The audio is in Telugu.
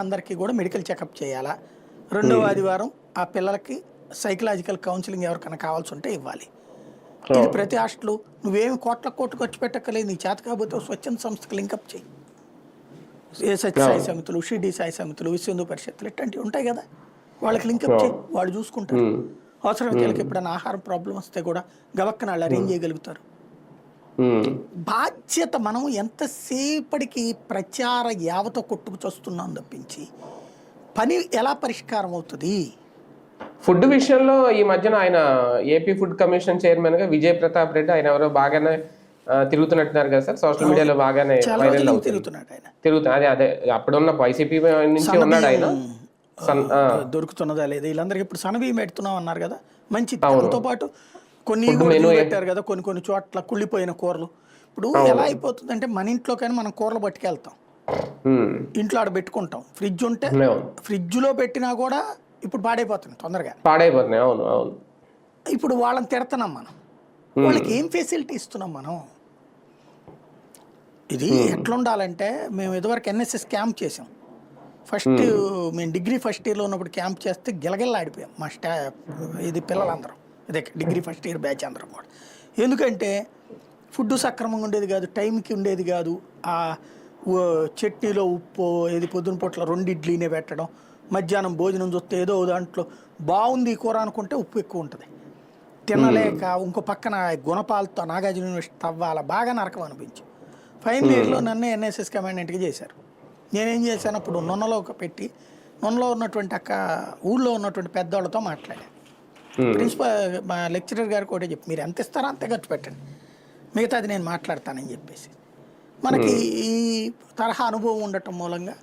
అందరికీ కూడా మెడికల్ చెకప్ చేయాలా. రెండవ ఆదివారం ఆ పిల్లలకి సైకలాజికల్ కౌన్సిలింగ్ ఎవరికైనా కావాల్సి ఉంటే ఇవ్వాలి. ఇది ప్రతి హాస్టల్ నువ్వేమి కోట్లు ఖర్చు పెట్టక్కలేదు. నీ చేత కాకపోతే స్వచ్ఛంద సంస్థకు లింకప్ చేయి. ఏ సత్యసాయి సమితులు, షిర్డీ సాయి సమితులు, విశ్వ హిందూ పరిషత్తులు ఇట్లాంటివి ఉంటాయి కదా, వాళ్ళకి లింకప్ చేయి, వాళ్ళు చూసుకుంటారు. అవసరమైతే వీళ్ళకి ఎప్పుడైనా ఆహారం ప్రాబ్లం వస్తే కూడా గవక్కన వాళ్ళు అరేంజ్ చేయగలుగుతారు. బాధ్యత మనం ఎంతసేపటికి ప్రచార యావతో కొట్టుకు చస్తున్నాం తప్పించి పని ఎలా పరిష్కారం అవుతుంది? ఫుడ్ విషయంలో ఈ మధ్యన ఆయన ఏపీ ఫుడ్ కమిషన్ చైర్మన్ గా విజయ్ ప్రతాప్ రెడ్డి ఆయన ఎవరో బాగానే తిరుగుతున్నట్టున్నారు కదా సార్, సోషల్ మీడియాలో బాగానే వైరల్ తిరుగుతున్నాడు ఆయన. అదే అదే అప్పుడున్న వైసీపీ నుంచి ఉన్నాడు ఆయన. దొరుకుతున్నదా లేదా వీళ్ళందరికీ ఇప్పుడు సనబియ్యం పెడుతున్నాం అన్నారు కదా, మంచిది. దాంతో పాటు కొన్ని పెట్టారు కదా, కొన్ని చోట్ల కుళ్ళిపోయిన కూరలు. ఇప్పుడు ఎలా అయిపోతుందంటే మన ఇంట్లోకైనా మనం కూరలు పట్టుకెళ్తాం, ఇంట్లో ఆడ పెట్టుకుంటాం. ఫ్రిడ్జ్ ఉంటే ఫ్రిడ్జ్ లో పెట్టినా కూడా ఇప్పుడు పాడైపోతుంది, తొందరగా పాడైపోతున్నాయి. అవును అవును. ఇప్పుడు వాళ్ళని తిడుతున్నాం మనం, వాళ్ళకి ఏం ఫెసిలిటీ ఇస్తున్నాం మనం? ఇది ఎట్లా ఉండాలంటే, మేము ఇదివరకు ఎన్ఎస్ఎస్ క్యాంప్ చేసాం. ఫస్ట్ మేము డిగ్రీ ఫస్ట్ ఇయర్లో ఉన్నప్పుడు క్యాంప్ చేస్తే గిలగిల్లాడిపోయాం మా ఇది పిల్లలందరం, ఇదే డిగ్రీ ఫస్ట్ ఇయర్ బ్యాచ్ అందరం కూడా. ఎందుకంటే ఫుడ్ సక్రమంగా ఉండేది కాదు, టైంకి ఉండేది కాదు. ఆ చట్నీలో ఉప్పు ఏది పొద్దున పూట్ల 2 ఇడ్లీనే పెట్టడం, మధ్యాహ్నం భోజనం చూస్తే ఏదో దాంట్లో బాగుంది కూర అనుకుంటే ఉప్పు ఎక్కువ ఉంటుంది, తినలేక. ఇంకో పక్కన గుణపాలతో నాగార్జున యూనివర్సిటీ తవ్వాల, బాగా నరకం అనిపించి ఫైనల్ ఇయర్లో నన్ను ఎన్ఎస్ఎస్ కమాండెంట్గా చేశారు. నేనేం చేశాను, అప్పుడు నున్నలో పెట్టి నున్నలో ఉన్నటువంటి ఊళ్ళో ఉన్నటువంటి పెద్దవాళ్ళతో మాట్లాడాను. ప్రిన్సిపల్ మా లెక్చరర్ గారికి ఒకటే చెప్పి, మీరు ఎంత ఇస్తారో అంతే ఖర్చు పెట్టండి, మిగతాది నేను మాట్లాడతానని చెప్పేసి. మనకి ఈ తరహా అనుభవం ఉండటం మూలంగా